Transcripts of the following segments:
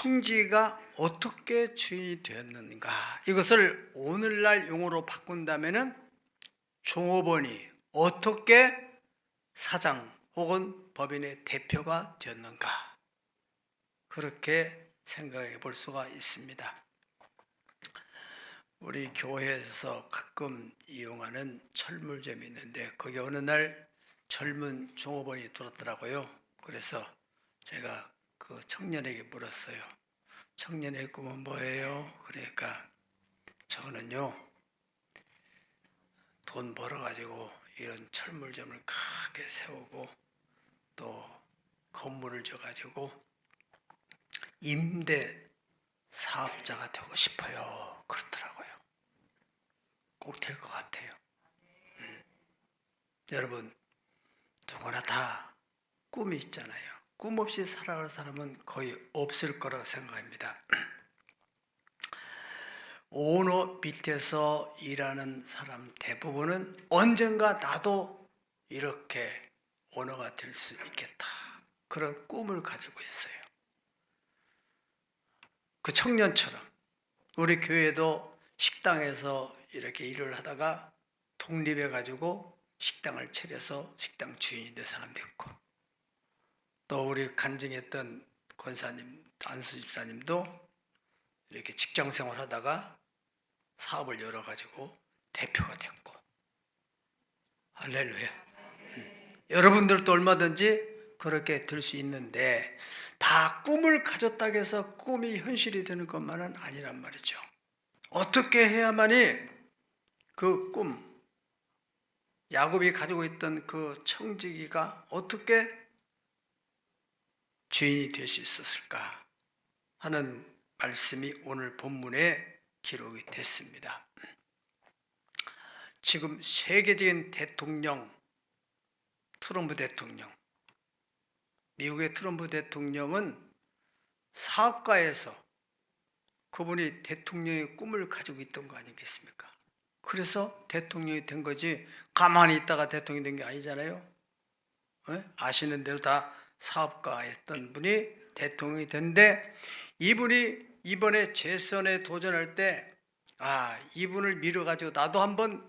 청지기가 어떻게 주인이 되었는가, 이것을 오늘날 용어로 바꾼다면은 종업원이 어떻게 사장 혹은 법인의 대표가 되었는가, 그렇게 생각해 볼 수가 있습니다. 우리 교회에서 가끔 이용하는 철물점이 있는데 거기 어느 날 젊은 종업원이 들었더라고요. 그래서 제가 그 청년에게 물었어요. 청년의 꿈은 뭐예요? 그러니까 저는요, 돈 벌어가지고 이런 철물점을 크게 세우고 또 건물을 져가지고 임대 사업자가 되고 싶어요, 그렇더라고요. 꼭 될 것 같아요. 여러분, 누구나 다 꿈이 있잖아요. 꿈 없이 살아갈 사람은 거의 없을 거라고 생각합니다. 오너 밑에서 일하는 사람 대부분은 언젠가 나도 이렇게 오너가 될 수 있겠다, 그런 꿈을 가지고 있어요. 그 청년처럼 우리 교회도 식당에서 이렇게 일을 하다가 독립해 가지고 식당을 차려서 식당 주인이 된 사람도 있고, 또 우리 간증했던 권사님 안수 집사님도 이렇게 직장 생활하다가 사업을 열어 가지고 대표가 됐고, 할렐루야. 여러분들도 얼마든지 그렇게 될 수 있는데 다 꿈을 가졌다고 해서 꿈이 현실이 되는 것만은 아니란 말이죠. 어떻게 해야만이 그 꿈, 야곱이 가지고 있던 그 청지기가 어떻게 주인이 될 수 있었을까 하는 말씀이 오늘 본문에 기록이 됐습니다. 지금 세계적인 대통령, 트럼프 대통령, 미국의 트럼프 대통령은 사업가에서 그분이 대통령의 꿈을 가지고 있던 거 아니겠습니까? 그래서 대통령이 된 거지, 가만히 있다가 대통령이 된 게 아니잖아요. 아시는 대로 다 사업가였던 분이 대통령이 됐는데, 이분이 이번에 재선에 도전할 때 이분을 밀어가지고 나도 한번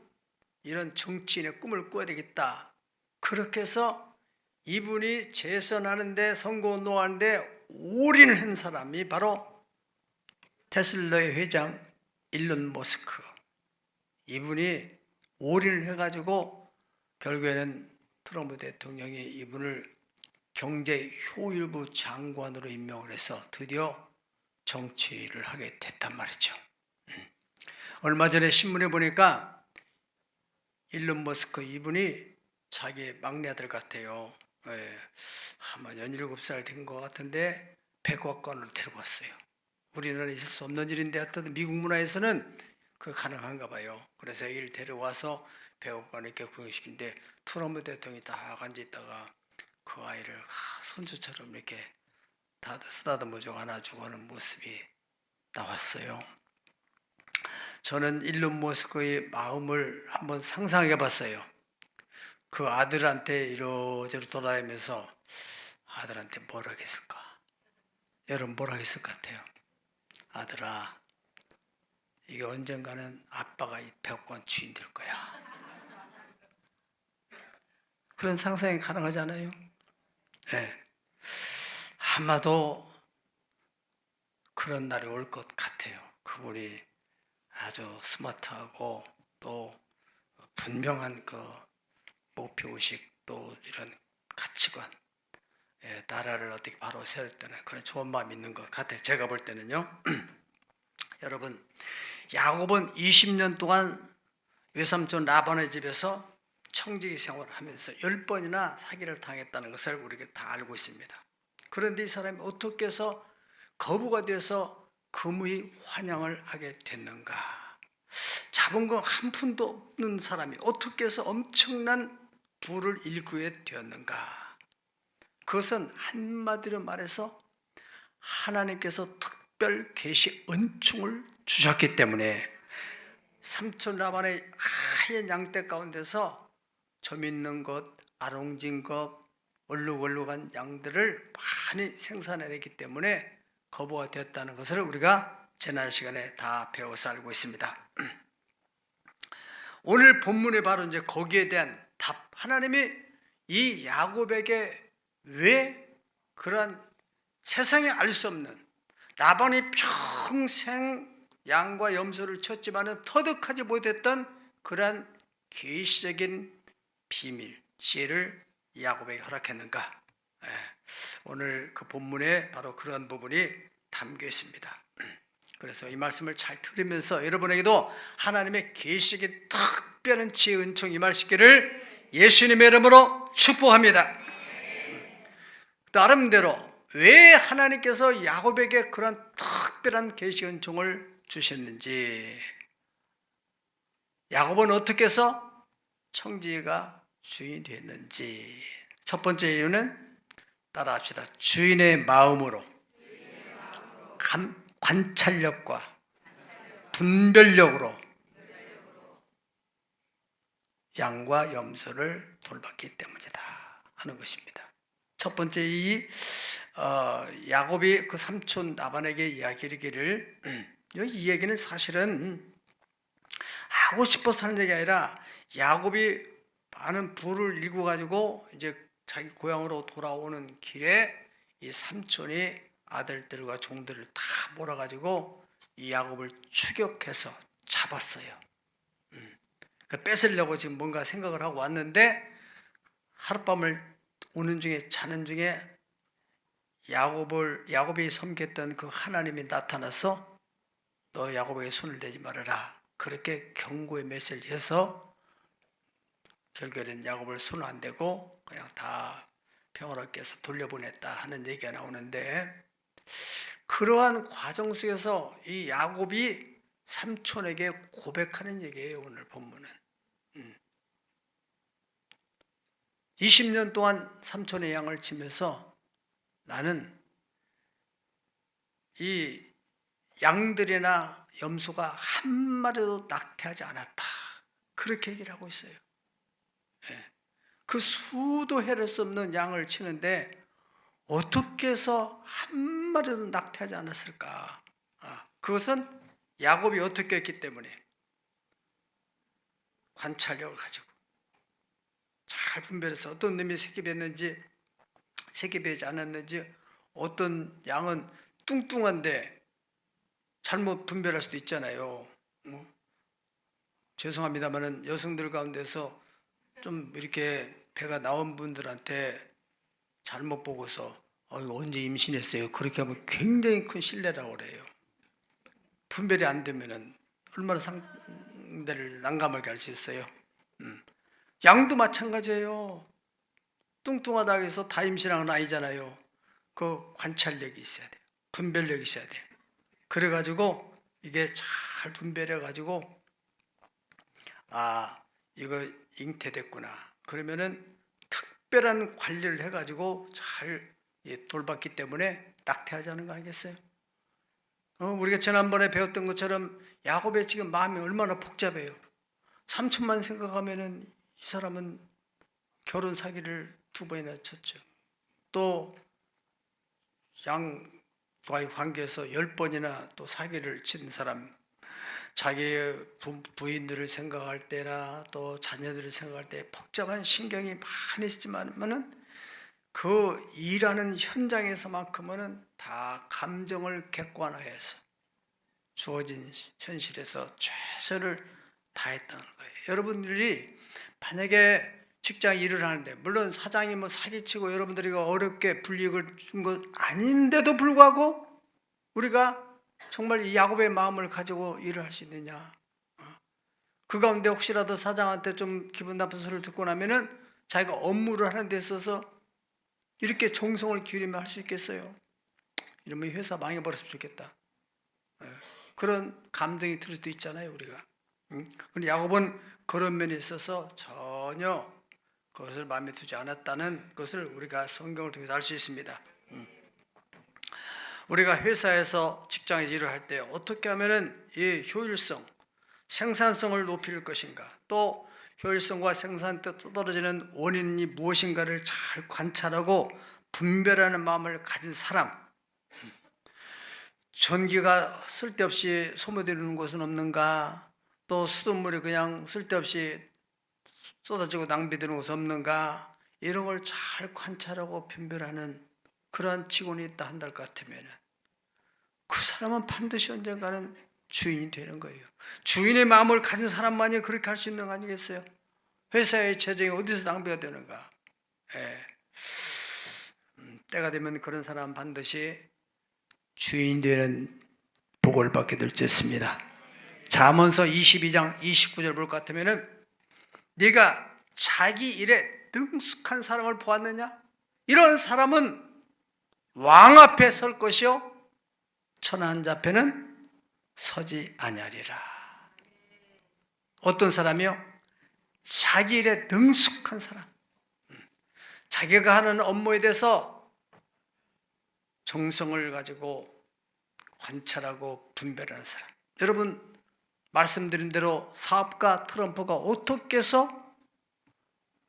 이런 정치인의 꿈을 꿔야 되겠다, 그렇게 해서 이분이 재선하는데, 선거운동하는데 올인을 한 사람이 바로 테슬라의 회장 일론 머스크. 이분이 올인을 해가지고 결국에는 트럼프 대통령이 이분을 경제효율부 장관으로 임명을 해서 드디어 정치를 하게 됐단 말이죠. 얼마 전에 신문에 보니까 일론 머스크 이분이 자기 막내 아들 같아요. 아마 17살 된 것 같은데 백악관으로 데리고 왔어요. 우리나라에 있을 수 없는 일인데 하여튼 미국 문화에서는 그 가능한가 봐요. 그래서 애기를 데려와서 백악관에 이렇게 구형시킨데 트럼프 대통령이 다 앉아있다가 그 아이를 손주처럼 이렇게 쓰다듬어주고 안아주고 하는 모습이 나왔어요. 저는 일론 머스크의 마음을 한번 상상해 봤어요. 그 아들한테 이러저러 돌아다니면서 아들한테 뭘 하겠을까? 여러분 뭘 하겠을 것 같아요? 아들아, 이게 언젠가는 아빠가 이 백악관 주인 될 거야. 그런 상상이 가능하지 않아요? 네. 아마도 그런 날이 올 것 같아요. 그분이 아주 스마트하고 또 분명한 그 목표의식, 또 이런 가치관, 나라를 어떻게 바로 세울 때는 그런 좋은 마음이 있는 것 같아요. 제가 볼 때는요. 여러분, 야곱은 20년 동안 외삼촌 라반의 집에서 청지기 생활을 하면서 10번이나 사기를 당했다는 것을 우리가 다 알고 있습니다. 그런데 이 사람이 어떻게 해서 거부가 돼서 금의 환영을 하게 됐는가? 잡은 거 한 푼도 없는 사람이 어떻게 해서 엄청난 부를 일구게 되었는가? 그것은 한마디로 말해서 하나님께서 특별 계시 은총을 주셨기 때문에 삼촌 라반의 하얀 양떼 가운데서 점 있는 것, 아롱진 것, 얼룩얼룩한 양들을 많이 생산해냈기 때문에 거부가 되었다는 것을 우리가 지난 시간에 다 배워서 알고 있습니다. 오늘 본문에 바로 이제 거기에 대한 답, 하나님이 이 야곱에게 왜 그러한 세상에 알 수 없는, 라반이 평생 양과 염소를 쳤지만은 터득하지 못했던 그러한 계시적인 비밀, 지혜를 야곱에게 허락했는가? 오늘 그 본문에 바로 그런 부분이 담겨 있습니다. 그래서 이 말씀을 잘 들으면서 여러분에게도 하나님의 계시적인 특별한 지혜 은총 임할 수 있기를 예수님의 이름으로 축복합니다. 나름대로 왜 하나님께서 야곱에게 그런 특별한 계시 은총을 주셨는지, 야곱은 어떻게 해서 청지기가 주인이 됐는지, 첫 번째 이유는 따라합시다. 주인의 마음으로 관찰력과 분별력으로 양과 염소를 돌봤기 때문이다 하는 것입니다. 첫 번째, 이 야곱이 그 삼촌 라반에게 이야기하기를, 이 얘기는 사실은 하고 싶어서 하는 얘기가 아니라 야곱이 많은 부를 일궈 가지고 이제 자기 고향으로 돌아오는 길에 이 삼촌이 아들들과 종들을 다 몰아가지고 이 야곱을 추격해서 잡았어요. 뺏으려고 지금 뭔가 생각을 하고 왔는데, 하룻밤을 오는 중에, 자는 중에 야곱이 섬겼던 그 하나님이 나타나서 너 야곱에게 손을 대지 말아라, 그렇게 경고의 메시지를 해서 결국에는 야곱을 손 안 대고 그냥 다 평화롭게 해서 돌려보냈다 하는 얘기가 나오는데, 그러한 과정 속에서 이 야곱이 삼촌에게 고백하는 얘기예요. 오늘 본문은 20년 동안 삼촌의 양을 치면서 나는 이 양들이나 염소가 한 마리도 낙태하지 않았다, 그렇게 얘기를 하고 있어요. 그 수도 헤를 수 없는 양을 치는데 어떻게 해서 한 마리도 낙태하지 않았을까? 그것은 야곱이 어떻게 했기 때문에, 관찰력을 가지고 잘 분별해서 어떤 놈이 새끼 뱉지 않았는지, 어떤 양은 뚱뚱한데 잘못 분별할 수도 있잖아요. 죄송합니다만은 여성들 가운데서 좀 이렇게 배가 나온 분들한테 잘못 보고서 언제 임신했어요, 그렇게 하면 굉장히 큰 신뢰라고 그래요. 분별이 안 되면은 얼마나 상대를 난감하게 할 수 있어요. 양도 마찬가지예요. 뚱뚱하다고 해서 다 임신한 건 아니잖아요. 그 관찰력이 있어야 돼요. 분별력이 있어야 돼요. 그래가지고 이게 잘 분별해가지고 이거 잉태됐구나, 그러면은 특별한 관리를 해가지고 잘 돌봤기 때문에 낙태하지 않은 거 아니겠어요? 우리가 지난번에 배웠던 것처럼 야곱의 지금 마음이 얼마나 복잡해요. 삼촌만 생각하면은 이 사람은 결혼 사기를 2번이나 쳤죠. 또 양과의 관계에서 10번이나 또 사기를 친 사람, 자기의 부인들을 생각할 때나 또 자녀들을 생각할 때 복잡한 신경이 많이 있지만은 그 일하는 현장에서만큼은 다 감정을 객관화해서 주어진 현실에서 최선을 다했다는 거예요. 여러분들이 만약에 직장 일을 하는데, 물론 사장이 사기치고 여러분들이 어렵게 불이익을 준 것 아닌데도 불구하고 우리가 정말 이 야곱의 마음을 가지고 일을 할 수 있느냐? 그 가운데 혹시라도 사장한테 좀 기분 나쁜 소리를 듣고 나면은 자기가 업무를 하는 데 있어서 이렇게 정성을 기울이면 할 수 있겠어요? 이러면 회사 망해버렸으면 좋겠다, 그런 감정이 들 수도 있잖아요, 우리가. 근데 야곱은 그런 면에 있어서 전혀 그것을 마음에 두지 않았다는 것을 우리가 성경을 통해서 알 수 있습니다. 우리가 회사에서 직장에서 일을 할 때 어떻게 하면은 이 효율성, 생산성을 높일 것인가, 또 효율성과 생산성 떨어지는 원인이 무엇인가를 잘 관찰하고 분별하는 마음을 가진 사람, 전기가 쓸데없이 소모되는 곳은 없는가? 또 수돗물이 그냥 쓸데없이 쏟아지고 낭비되는 곳은 없는가? 이런 걸 잘 관찰하고 분별하는 그러한 직원이 있다 한달 같으면 그 사람은 반드시 언젠가는 주인이 되는 거예요. 주인의 마음을 가진 사람만이 그렇게 할 수 있는 거 아니겠어요? 회사의 재정이 어디서 낭비가 되는가? 예. 때가 되면 그런 사람은 반드시 주인 되는 복을 받게 될 수 있습니다. 잠언서 22장 29절 볼 것 같으면은 네가 자기 일에 능숙한 사람을 보았느냐? 이런 사람은 왕 앞에 설 것이요 천한 앞에는 서지 아니하리라. 어떤 사람이요? 자기 일에 능숙한 사람. 자기가 하는 업무에 대해서 정성을 가지고 관찰하고 분별하는 사람. 여러분 말씀드린 대로 사업가 트럼프가 어떻게 해서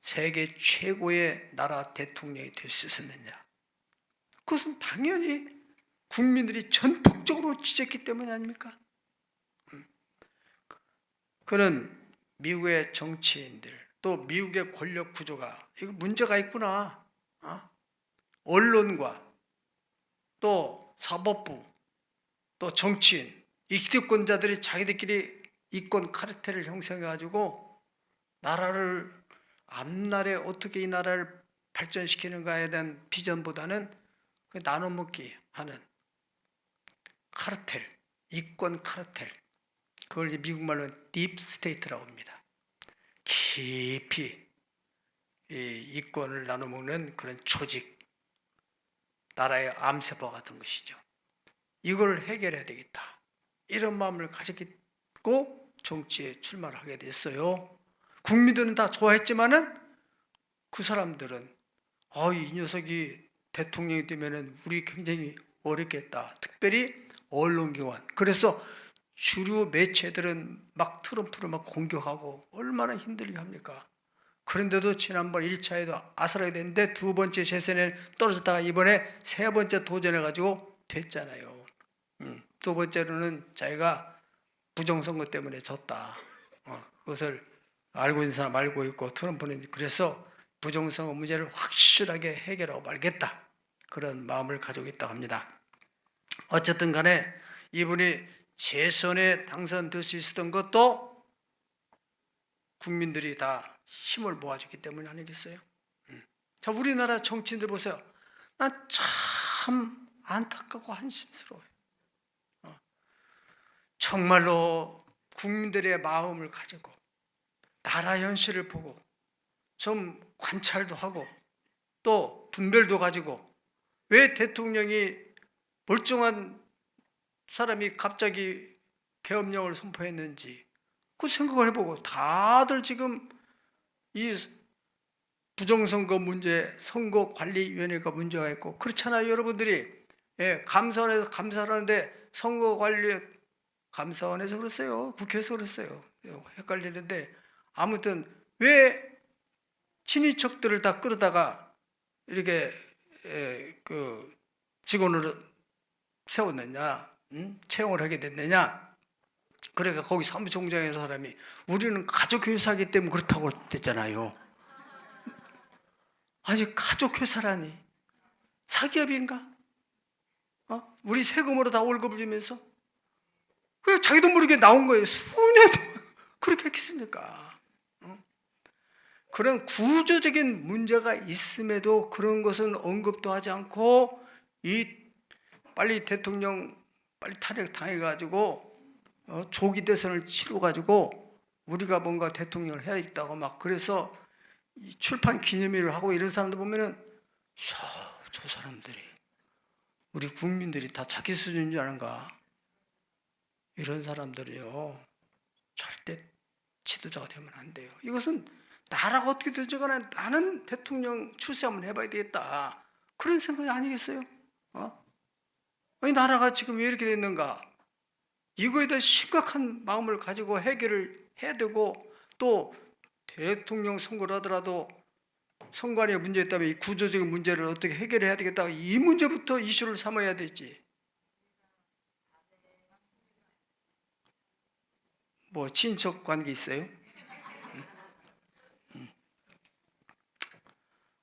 세계 최고의 나라 대통령이 될 수 있었느냐? 그것은 당연히 국민들이 전폭적으로 지지했기 때문이 아닙니까? 그는 미국의 정치인들 또 미국의 권력 구조가 이거 문제가 있구나. 언론과 또 사법부 또 정치인 이 기득권자들이 자기들끼리 이권 카르텔을 형성해가지고 나라를 앞날에 어떻게 이 나라를 발전시키는가에 대한 비전보다는 그 나눠먹기 하는 카르텔, 이권 카르텔, 그걸 이제 미국말로는 딥스테이트라고 합니다. 깊이 이 이권을 나눠먹는 그런 조직, 나라의 암세포 같은 것이죠. 이걸 해결해야 되겠다. 이런 마음을 가졌고 정치에 출마를 하게 됐어요. 국민들은 다 좋아했지만은 그 사람들은 이 녀석이 대통령이 되면은 우리 굉장히 어렵겠다. 특별히 언론기관. 그래서 주류 매체들은 막 트럼프를 막 공격하고 얼마나 힘들게 합니까? 그런데도 지난번 1차에도 아슬하게 됐는데 두 번째 재선에 떨어졌다가 이번에 세 번째 도전해가지고 됐잖아요. 두 번째로는 자기가 부정선거 때문에 졌다. 그것을 알고 있는 사람 알고 있고 트럼프는 그래서 부정선거 문제를 확실하게 해결하고 말겠다. 그런 마음을 가지고 있다고 합니다. 어쨌든 간에 이분이 재선에 당선될 수 있었던 것도 국민들이 다 힘을 모아줬기 때문 아니겠어요? 자, 우리나라 정치인들 보세요. 난 참 안타깝고 한심스러워요. 정말로 국민들의 마음을 가지고 나라 현실을 보고 좀 관찰도 하고 또 분별도 가지고 왜 대통령이 멀쩡한 사람이 갑자기 계엄령을 선포했는지 그 생각을 해보고 다들 지금 이 부정선거 문제, 선거관리위원회가 문제가 있고 그렇잖아요. 여러분들이 감사원에서 감사를 하는데 감사원에서 그랬어요. 국회에서 그랬어요. 헷갈리는데 아무튼 왜 친인척들을 다 끌어다가 이렇게 그 직원으로 세웠느냐, 채용을 하게 됐느냐? 그러니까 거기 사무총장의 사람이 우리는 가족회사이기 때문에 그렇다고 했잖아요. 아니 가족회사라니 사기업인가? 우리 세금으로 다 월급을 주면서 그 자기도 모르게 나온 거예요. 수년 동안 그렇게 했겠습니까? 그런 구조적인 문제가 있음에도 그런 것은 언급도 하지 않고 빨리 대통령 빨리 탄핵 당해가지고 조기 대선을 치러가지고 우리가 뭔가 대통령을 해야 있다고 막 그래서 출판 기념회를 하고 이런 사람들 보면은 저 사람들이 우리 국민들이 다 자기 수준인 줄 아는가? 이런 사람들이요 절대 지도자가 되면 안 돼요. 이것은 나라가 어떻게 되지 간에 나는 대통령 출세 한번 해봐야 되겠다. 그런 생각이 아니겠어요? 아니 나라가 지금 왜 이렇게 됐는가? 이거에 대해 심각한 마음을 가지고 해결을 해야 되고 또 대통령 선거를 하더라도 선관위에 문제 있다면 이 구조적인 문제를 어떻게 해결해야 되겠다. 이 문제부터 이슈를 삼아야 되지. 뭐 친척 관계 있어요?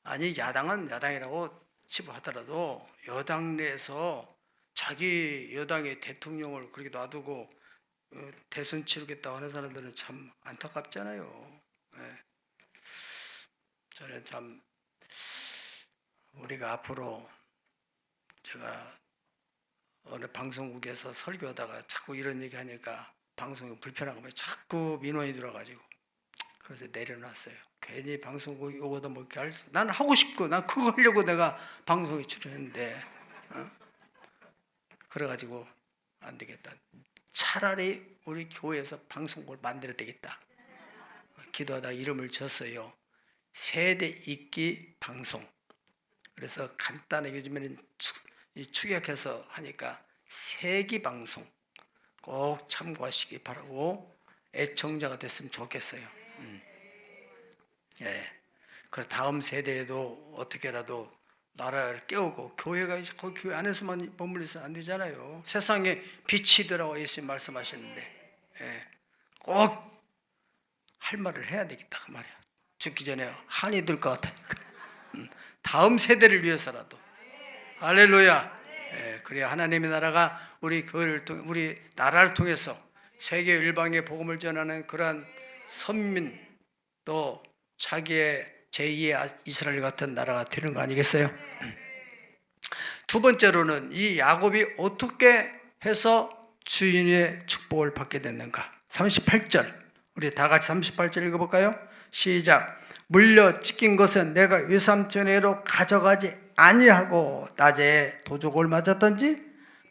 아니 야당은 야당이라고 치부하더라도 여당 내에서 자기 여당의 대통령을 그렇게 놔두고 대선 치르겠다고 하는 사람들은 참 안타깝잖아요. 네. 저는 참 우리가 앞으로 제가 어느 방송국에서 설교하다가 자꾸 이런 얘기 하니까 방송이 불편한 거면 자꾸 민원이 들어가지고 그래서 내려놨어요. 괜히 방송국 요거도 뭐 이렇게 나는 하고 싶고 난 그거 하려고 내가 방송에 출연했는데 그래가지고 안 되겠다. 차라리 우리 교회에서 방송국을 만들어야 되겠다. 기도하다 이름을 졌어요. 세대 읽기 방송. 그래서 간단하게 요즘에는 축약해서 하니까 세기 방송 꼭 참고하시기 바라고 애청자가 됐으면 좋겠어요. 예. 그 다음 세대에도 어떻게라도 나라를 깨우고 교회가 그 교회 안에서만 머물러서 안 되잖아요. 세상에 빛이 되라고 예수님 말씀하셨는데 예. 꼭 할 말을 해야 되겠다 그 말이야. 죽기 전에 한이 들 것 같으니까 다음 세대를 위해서라도 할렐루야. 예, 그래야 하나님의 나라가 우리 교회를 통해 우리 나라를 통해서 세계 일방에 복음을 전하는 그러한 선민 또 자기의 제2의 이스라엘 같은 나라가 되는 거 아니겠어요? 두 번째로는 이 야곱이 어떻게 해서 주인의 축복을 받게 됐는가? 38절 우리 다 같이 38절 읽어볼까요? 시작. 물려 찢긴 것은 내가 외삼촌에게로 가져가지 아니하고 낮에 도적을 맞았던지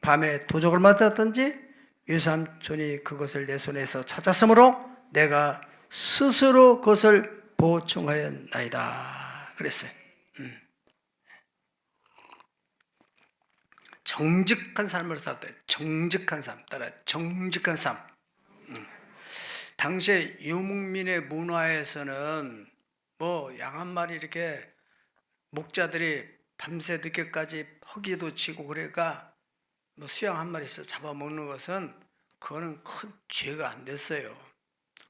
밤에 도적을 맞았던지 외삼촌이 그것을 내 손에서 찾았으므로 내가 스스로 그것을 보충하였나이다 그랬어요. 정직한 삶을 살았다. 정직한 삶 따라 정직한 삶. 당시에 유목민의 문화에서는 뭐 양 한 마리 이렇게 목자들이 밤새 늦게까지 허기도 치고 그러니까 뭐 수양 한 마리씩 잡아먹는 것은 그거는 큰 죄가 안 됐어요.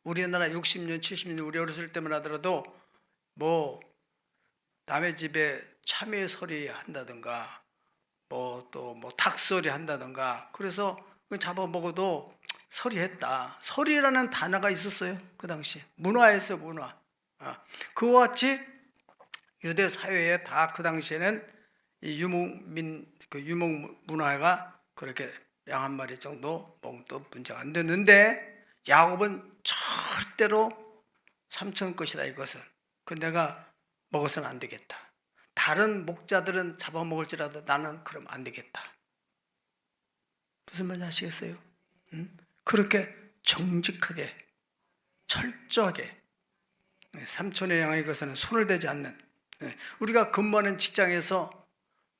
우리나라 60년, 70년 우리 어렸을 때만 하더라도 뭐 남의 집에 참외소리 한다든가 뭐 또 뭐 닭소리 한다든가 그래서 잡아먹어도 서리했다. 서리라는 단어가 있었어요. 그 당시 문화에서 문화. 그와 같이 유대 사회에 다 그 당시에는 이 유목민 그 유목 문화가 그렇게 양 한 마리 정도 먹어도 문제가 안 됐는데 야곱은 절대로 삼촌 것이다 이것은. 그 내가 먹어서는 안 되겠다. 다른 목자들은 잡아먹을지라도 나는 그럼 안 되겠다. 무슨 말인지 아시겠어요? 그렇게 정직하게 철저하게 삼촌의 양에 것에는 손을 대지 않는 우리가 근무하는 직장에서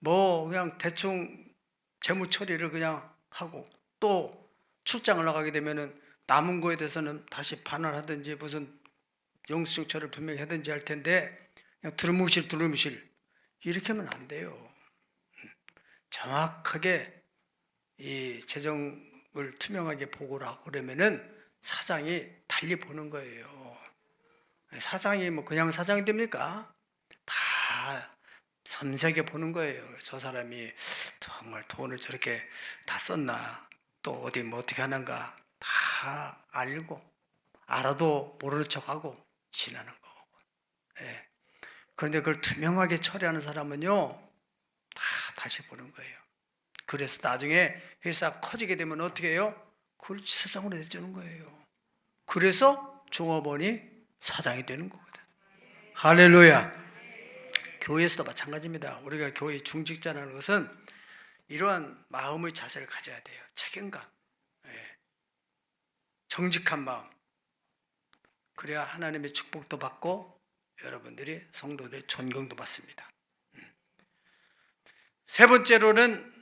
뭐 그냥 대충 재무 처리를 그냥 하고 또 출장을 나가게 되면은 남은 거에 대해서는 다시 반환하든지 무슨 영수증 처리를 분명히 하든지 할 텐데 그냥 두루뭉실 이렇게 하면 안 돼요. 정확하게 이 재정을 투명하게 보고를 하고 그러면은 사장이 달리 보는 거예요. 사장이 뭐 그냥 사장이 됩니까? 다 섬세하게 보는 거예요. 저 사람이 정말 돈을 저렇게 다 썼나? 또 어디 뭐 어떻게 하는가? 다 알고 알아도 모르는 척하고 지나는 거고. 예. 그런데 그걸 투명하게 처리하는 사람은요, 다시 보는 거예요. 그래서 나중에 회사가 커지게 되면 어떻게 해요? 그걸 사장으로 내주는 거예요. 그래서 종업원이 사장이 되는 거거든. 할렐루야. 교회에서도 마찬가지입니다. 우리가 교회 중직자라는 것은 이러한 마음의 자세를 가져야 돼요. 책임감, 정직한 마음. 그래야 하나님의 축복도 받고 여러분들이 성도들의 존경도 받습니다. 세 번째로는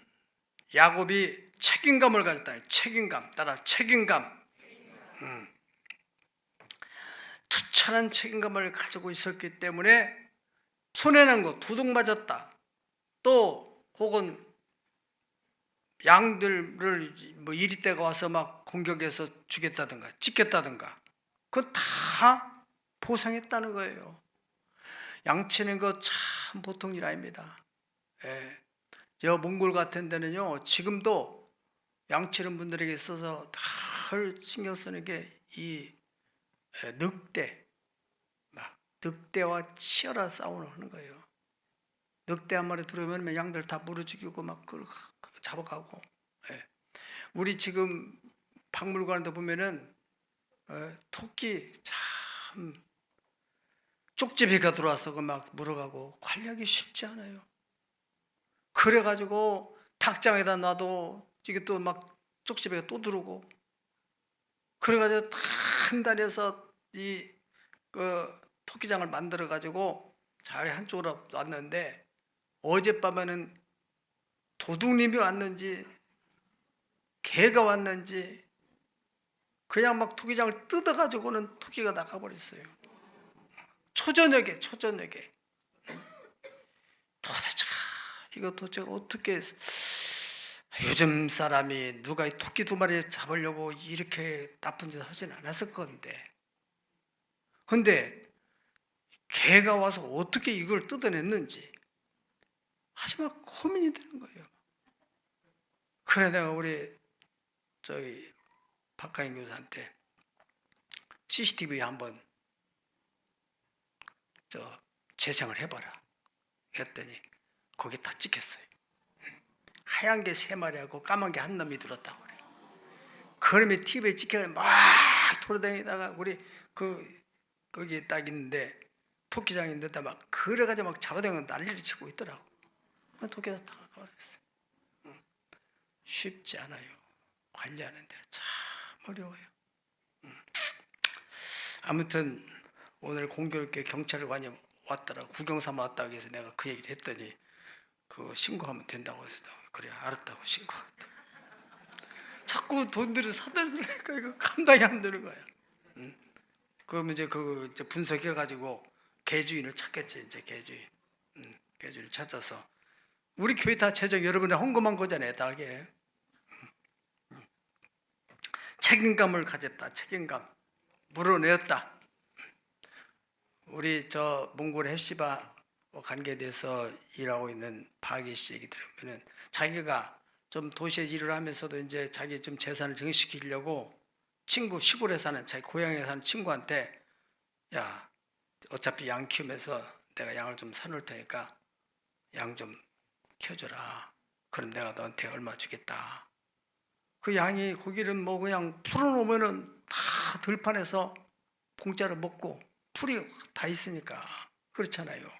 야곱이 책임감을 가졌다. 책임감, 따라 책임감. 투철한 책임감을 가지고 있었기 때문에 손해난 거, 도둑 맞았다. 또 혹은 양들을 뭐 이리 때가 와서 막 공격해서 죽였다든가 찢겼다든가 그건 다 보상했다는 거예요. 양치는 거 참 보통 일 아닙니다. 예. 저 몽골 같은 데는요 지금도 양치는 분들에게 있어서 늘 신경 쓰는 게 이 늑대, 막 늑대와 치열한 싸움을 하는 거예요. 늑대 한 마리 들어오면 양들 다 물어 죽이고 막 잡아가고. 예. 우리 지금 박물관에 보면은 토끼 참 쪽집이가 들어와서 막 물어가고 관리하기 쉽지 않아요. 그래가지고 닭장에다 놔도 이게 또 막 쪽집이가 또 들어오고 그래가지고 한 달에서 이 토끼장을 만들어가지고 잘 한쪽으로 놨는데 어젯밤에는 도둑님이 왔는지 개가 왔는지 그냥 막 토끼장을 뜯어가지고는 토끼가 나가버렸어요. 초저녁에 도대체 어떻게 요즘 사람이 누가 토끼 2마리 잡으려고 이렇게 나쁜 짓 하진 않았을 건데 근데 개가 와서 어떻게 이걸 뜯어냈는지 하지만 고민이 되는 거예요. 그래 내가 우리 저기 박가인 교사한테 CCTV 한번 재생을 해봐라 했더니 거기 다 찍혔어요. 하얀 게 3마리하고 까만 게 한 놈이 들었다고 그래. 그러면 TV에 찍혀 막 돌아다니다가 우리 거기 딱 있는데 토끼장인데다 막 그래가지고 막 잡아당기고 난리를 치고 있더라고. 토끼가 다 가버렸어요. 쉽지 않아요. 관리하는데 참 어려워요. 아무튼 오늘 공교롭게 경찰관이 왔더라고. 구경 삼아 왔다고 해서 내가 그 얘기를 했더니 그거 신고하면 된다고 해서 그래 알았다고 신고했다. 자꾸 돈들을 사들으니까 이거 감당이 안 되는 거야. 그러면 이제 이제 분석해가지고 개주인을 찾겠지. 이제 개주인을 찾아서 우리 교회 다 재정 여러분이 헌금한 거잖아요. 다 하게. 책임감을 가졌다. 책임감 물어내었다. 우리 저 몽골 헵시바 관계돼서 일하고 있는 박이 씨 얘기 들으면은 자기가 좀 도시에 일을 하면서도 이제 자기 좀 재산을 증식시키려고 친구 시골에 사는 자기 고향에 사는 친구한테 야 어차피 양 키우면서 내가 양을 좀 사놓을 테니까 양 좀 키워줘라. 그럼 내가 너한테 얼마 주겠다. 그 양이 고기를 뭐 그냥 풀어놓으면은 다 들판에서 공짜로 먹고 풀이 다 있으니까 그렇잖아요.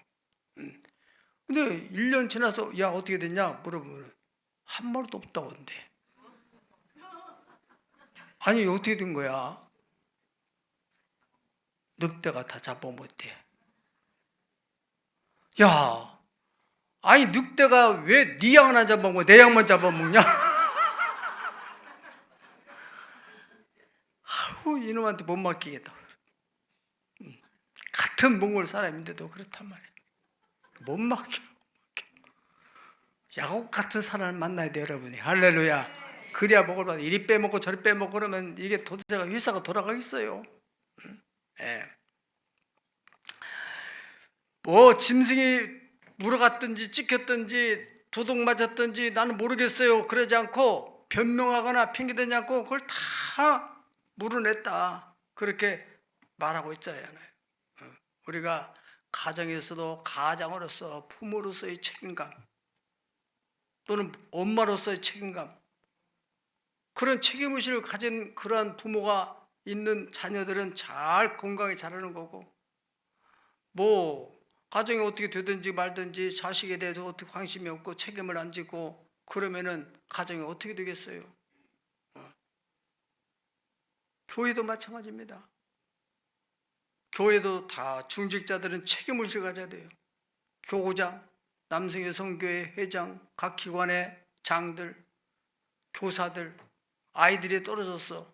근데 1년 지나서 야 어떻게 됐냐 물어보면 한 마리도 없다고 하는데 아니 어떻게 된 거야? 늑대가 다 잡아먹었대. 야 아니 늑대가 왜 네 양을 안 잡아먹고 내 양만 잡아먹냐? 아우 이놈한테 못 맡기겠다. 같은 몽골 사람인데도 그렇단 말이야. 못 맡겨. 야곱 같은 사람을 만나야 돼 여러분이. 할렐루야. 그래야 먹을만. 이리 빼먹고 저리 빼먹고 그러면 이게 도대체가 회사가 돌아가겠어요. 예. 뭐 짐승이 물어갔든지 찍혔든지 도둑 맞았든지 나는 모르겠어요. 그러지 않고 변명하거나 핑계대지 않고 그걸 다 물어냈다. 그렇게 말하고 있잖아요. 우리가 가정에서도 가장으로서 부모로서의 책임감 또는 엄마로서의 책임감 그런 책임의식을 가진 그러한 부모가 있는 자녀들은 잘 건강히 자라는 거고 뭐 가정이 어떻게 되든지 말든지 자식에 대해서 어떻게 관심이 없고 책임을 안 지고 그러면은 가정이 어떻게 되겠어요? 교회도 마찬가지입니다. 교회도 다 중직자들은 책임의식을 가져야 돼요. 교구장, 남성 여성교회 회장, 각 기관의 장들, 교사들, 아이들이 떨어졌어.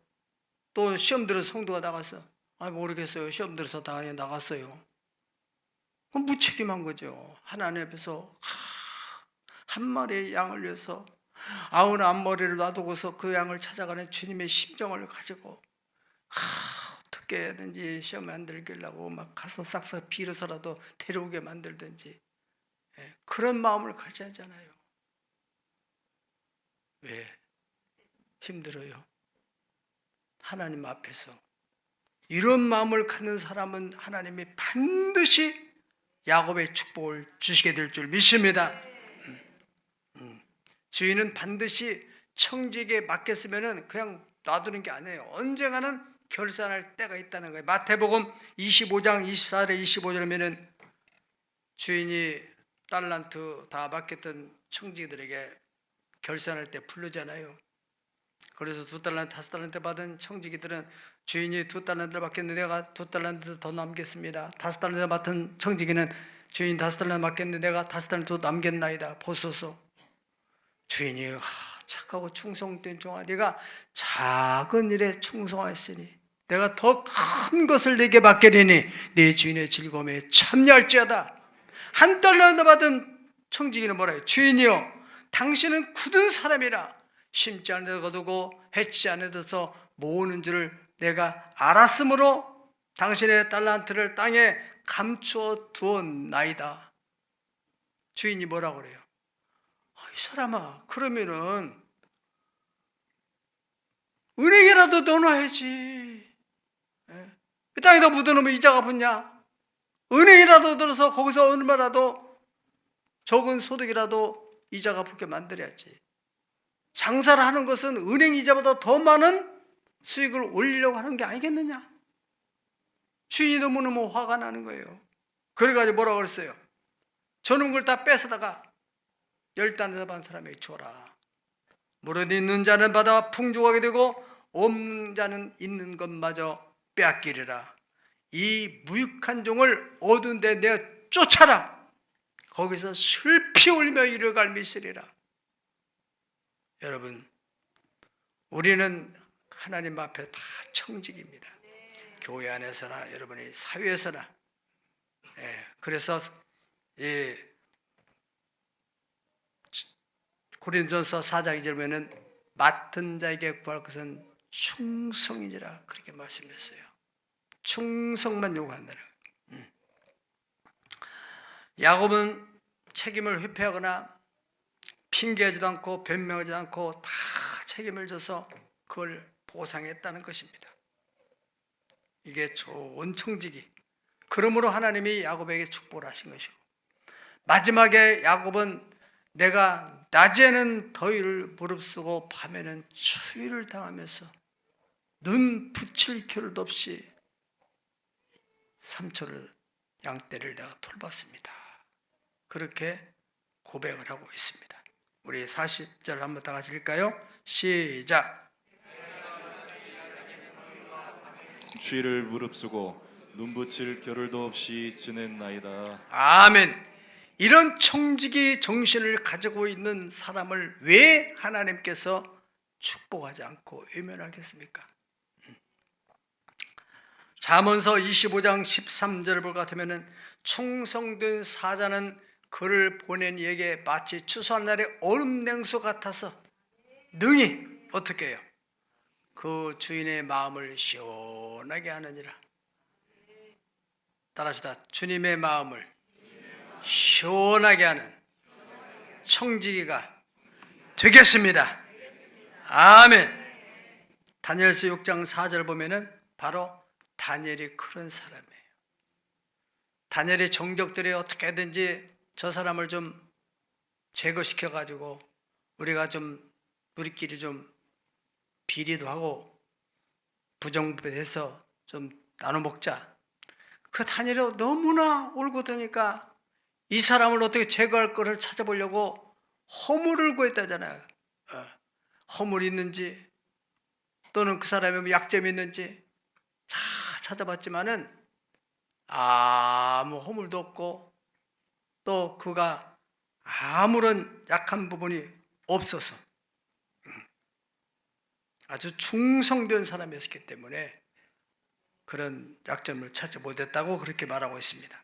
또 시험 들어서 성도가 나갔어. 아 모르겠어요. 시험 들어서 다 나갔어요. 무책임한 거죠. 하나님 앞에서 한 마리의 양을 위해서 아우나 앞머리를 놔두고서 그 양을 찾아가는 주님의 심정을 가지고 어떻게든지 시험 만들기려고 막 가서 싹싹 빌어서라도 데려오게 만들든지 그런 마음을 가져야 하잖아요. 왜? 힘들어요. 하나님 앞에서 이런 마음을 갖는 사람은 하나님이 반드시 야곱의 축복을 주시게 될 줄 믿습니다. 주인은 반드시 청지기에 맡겼으면 그냥 놔두는 게 아니에요. 언젠가는 결산할 때가 있다는 거예요. 마태복음 25장 24절에 25절이면은 주인이 달란트 다 맡겼던 청지기들에게 결산할 때 부르잖아요. 그래서 2달란트, 5달란트 받은 청지기들은 주인이 2달란트를 맡겼는데 내가 2달란트 더 남겼습니다. 5달란트 맡은 청지기는 주인 5달란트 맡겼는데 내가 5달란트 더 남겼나이다. 보소서. 주인이 착하고 충성된 종아, 네가 작은 일에 충성하였으니 내가 더 큰 것을 네게 맡기리니 네 주인의 즐거움에 참여할지어다. 1달란트 받은 청지기는 뭐라 해요? 주인이여, 당신은 굳은 사람이라 심지 않은 데서 거두고 해치 않은 데서 모으는 줄을 내가 알았으므로 당신의 달란트를 땅에 감추어 두었나이다. 주인이 뭐라고 그래요? 이 사람아, 그러면은 은행에라도 넣어놔야지. 이 땅에다 묻어놓으면 이자가 붙냐? 은행이라도 들어서 거기서 얼마라도 적은 소득이라도 이자가 붙게 만들어야지. 장사를 하는 것은 은행 이자보다 더 많은 수익을 올리려고 하는 게 아니겠느냐? 주인이 너무너무 화가 나는 거예요. 그래가지고 뭐라고 그랬어요? 저는 걸 다 뺏어다가 10달란트 받은 사람에게 줘라. 무릇 있는 자는 받아 풍족하게 되고 없는 자는 있는 것마저 빼앗기리라. 이 무익한 종을 어두운 데 내어 쫓아라. 거기서 슬피 울며 이를 갈미시리라. 여러분, 우리는 하나님 앞에 다 청직입니다. 교회 안에서나 여러분의 사회에서나. 그래서 이 고린도전서 4장 2절에는 맡은 자에게 구할 것은 충성이니라 그렇게 말씀했어요. 충성만 요구한다는 거예요. 야곱은 책임을 회피하거나 핑계하지도 않고 변명하지도 않고 다 책임을 져서 그걸 보상했다는 것입니다. 이게 좋은 청지기. 그러므로 하나님이 야곱에게 축복을 하신 것이고, 마지막에 야곱은 내가 낮에는 더위를 무릅쓰고 밤에는 추위를 당하면서 눈 붙일 겨를도 없이 삼초를 양떼를 내가 돌봤습니다. 그렇게 고백을 하고 있습니다. 우리 40절 한번 다 같이 읽을까요? 시작. 추위를 무릅쓰고 눈 붙일 겨를도 없이 지냈나이다. 아멘. 이런 청지기 정신을 가지고 있는 사람을 왜 하나님께서 축복하지 않고 외면하겠습니까? 잠언서 25장 13절을 볼 것 같으면 충성된 사자는 그를 보낸 이에게 마치 추수한 날의 얼음 냉수 같아서 능히 어떻게 해요? 그 주인의 마음을 시원하게 하느니라. 따라합시다. 주님의 마음을 시원하게 하는 청지기가 되겠습니다. 아멘. 다니엘서 6장 4절 보면은 바로 다니엘이 그런 사람이에요. 다니엘의 정적들이 어떻게든지 저 사람을 좀 제거시켜 가지고 우리끼리 좀 비리도 하고 부정부패해서 좀 나눠 먹자. 그 다니엘이 너무나 올곧으니까 이 사람을 어떻게 제거할 거를 찾아보려고 허물을 구했다잖아요. 허물이 있는지 또는 그 사람의 약점이 있는지 다 찾아봤지만은 아무 허물도 없고 또 그가 아무런 약한 부분이 없어서 아주 충성된 사람이었기 때문에 그런 약점을 찾지 못했다고 그렇게 말하고 있습니다.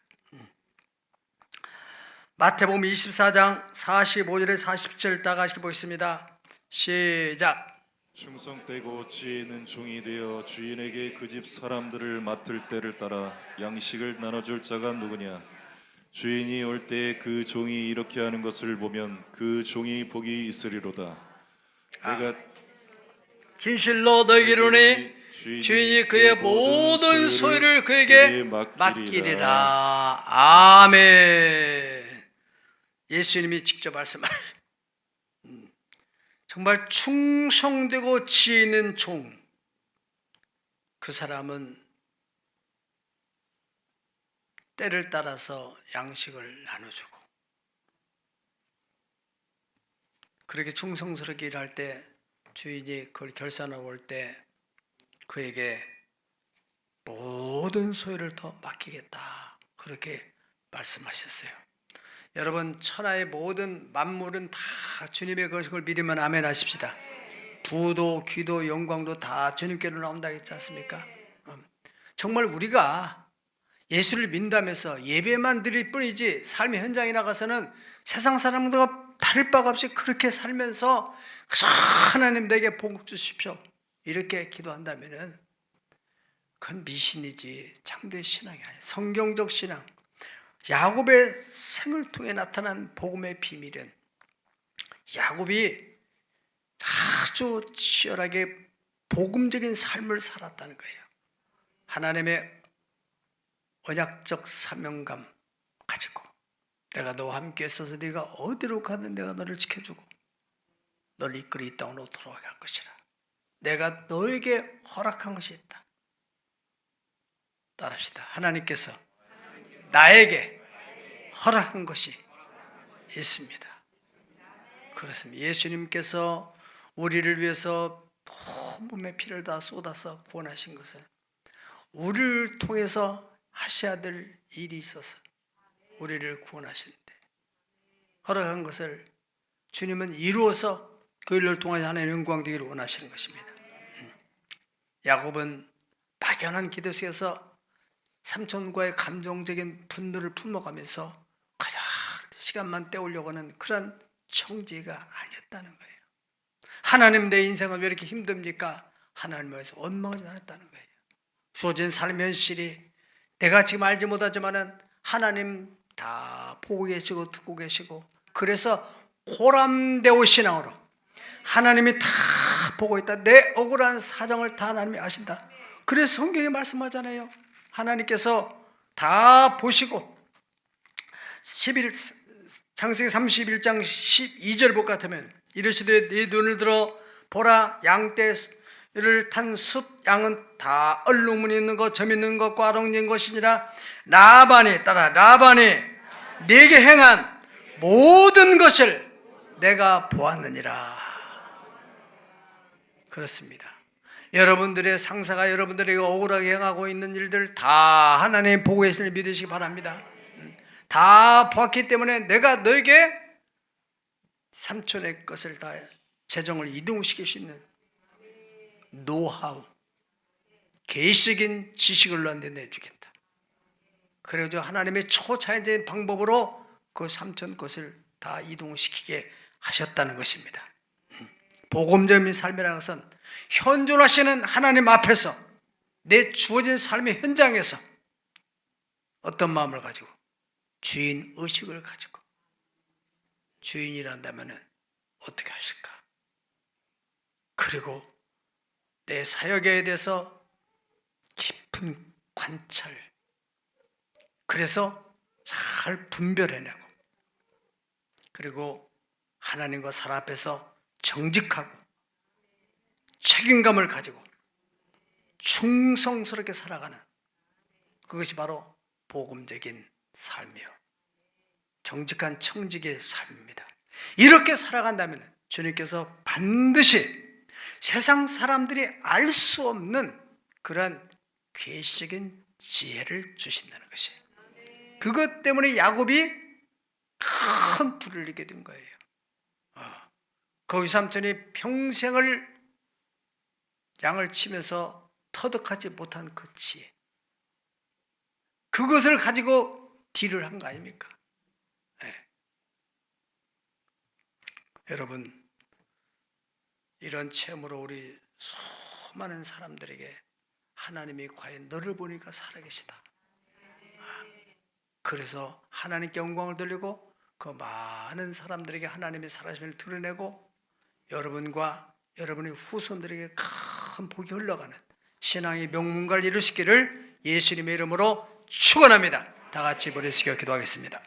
마태복음 24장 45절에 47절 다 같이 보겠습니다. 시작. 충성되고 지혜 있는 종이 되어 주인에게 그 집 사람들을 맡을 때를 따라 양식을 나눠줄 자가 누구냐? 주인이 올 때 그 종이 이렇게 하는 것을 보면 그 종이 복이 있으리로다. 내가 진실로 너희에게 이르노니 주인이 그의 모든 소유를 그에게 맡기리라. 아멘. 예수님이 직접 말씀하신 정말 충성되고 지혜 있는 종, 그 사람은 때를 따라서 양식을 나눠주고, 그렇게 충성스럽게 일할 때 주인이 그걸 결산하고 올 때 그에게 모든 소유를 더 맡기겠다, 그렇게 말씀하셨어요. 여러분, 천하의 모든 만물은 다 주님의 것을 믿으면 아멘 하십시다. 부도 귀도 영광도 다 주님께로 나온다 했지 않습니까? 정말 우리가 예수를 믿는다면서 예배만 드릴 뿐이지 삶의 현장에 나가서는 세상 사람들과 다를 바가 없이 그렇게 살면서 하나님 내게 복 주십시오 이렇게 기도한다면은 그건 미신이지 참된 신앙이 아니에요. 성경적 신앙, 야곱의 생을 통해 나타난 복음의 비밀은 야곱이 아주 치열하게 복음적인 삶을 살았다는 거예요. 하나님의 언약적 사명감 가지고 내가 너와 함께 있어서 네가 어디로 가든 내가 너를 지켜주고 너를 이끌어 이 땅으로 돌아가게 할 것이라. 내가 너에게 허락한 것이 있다. 따라합시다. 하나님께서 나에게 허락한 것이 있습니다. 그렇습니다. 예수님께서 우리를 위해서 온 몸의 피를 다 쏟아서 구원하신 것은 우리를 통해서 하셔야 될 일이 있어서 우리를 구원하시는데, 허락한 것을 주님은 이루어서 그 일을 통해 하나님의 영광 되기를 원하시는 것입니다. 야곱은 막연한 기도 속에서 삼촌과의 감정적인 분노를 품어가면서 가장 시간만 때우려고 하는 그런 청지가 아니었다는 거예요. 하나님, 내 인생은 왜 이렇게 힘듭니까? 하나님에서 원망하지 않았다는 거예요. 주어진 삶의 현실이 내가 지금 알지 못하지만은 하나님 다 보고 계시고 듣고 계시고, 그래서 호람되오 신앙으로 하나님이 다 보고 있다. 내 억울한 사정을 다 하나님이 아신다. 그래서 성경에 말씀하잖아요. 하나님께서 다 보시고, 창세기 31장 12절 볼 것 같으면 이르시되 네 눈을 들어 보라, 양떼를 탄 숫 양은 다 얼룩무늬 있는 것, 점 있는 것, 꽈롱진 것이니라. 라반이 네게 행한 모든 것을 내가 보았느니라. 그렇습니다. 여러분들의 상사가 여러분들에게 억울하게 행하고 있는 일들 다 하나님 보고 계시는 믿으시기 바랍니다. 다 보았기 때문에 내가 너에게 삼촌의 것을 다 재정을 이동시킬 수 있는 노하우, 계시적인 지식을 너한테 내주겠다. 그래서 하나님의 초차원적인 방법으로 그 삼촌 것을 다 이동시키게 하셨다는 것입니다. 복음적인 삶이라는 것은 현존하시는 하나님 앞에서 내 주어진 삶의 현장에서 어떤 마음을 가지고 주인 의식을 가지고 주인이란다면 어떻게 하실까? 그리고 내 사역에 대해서 깊은 관찰, 그래서 잘 분별해내고, 그리고 하나님과 사람 앞에서 정직하고 책임감을 가지고 충성스럽게 살아가는, 그것이 바로 복음적인 삶이요, 정직한 청직의 삶입니다. 이렇게 살아간다면 주님께서 반드시 세상 사람들이 알 수 없는 그런 계시적인 지혜를 주신다는 것이에요. 그것 때문에 야곱이 큰 불을 내게 된 거예요. 그 삼촌이 평생을 양을 치면서 터득하지 못한 그 지혜, 그것을 가지고 딜을 한 거 아닙니까? 네. 여러분, 이런 체험으로 우리 수많은 사람들에게 하나님이 과연 너를 보니까 살아계시다. 그래서 하나님께 영광을 돌리고 그 많은 사람들에게 하나님의 살아계심을 드러내고 여러분과 여러분의 후손들에게 큰 복이 흘러가는 신앙의 명문가를 이루시기를 예수님의 이름으로 축원합니다. 다 같이 머리 숙여 기도하겠습니다.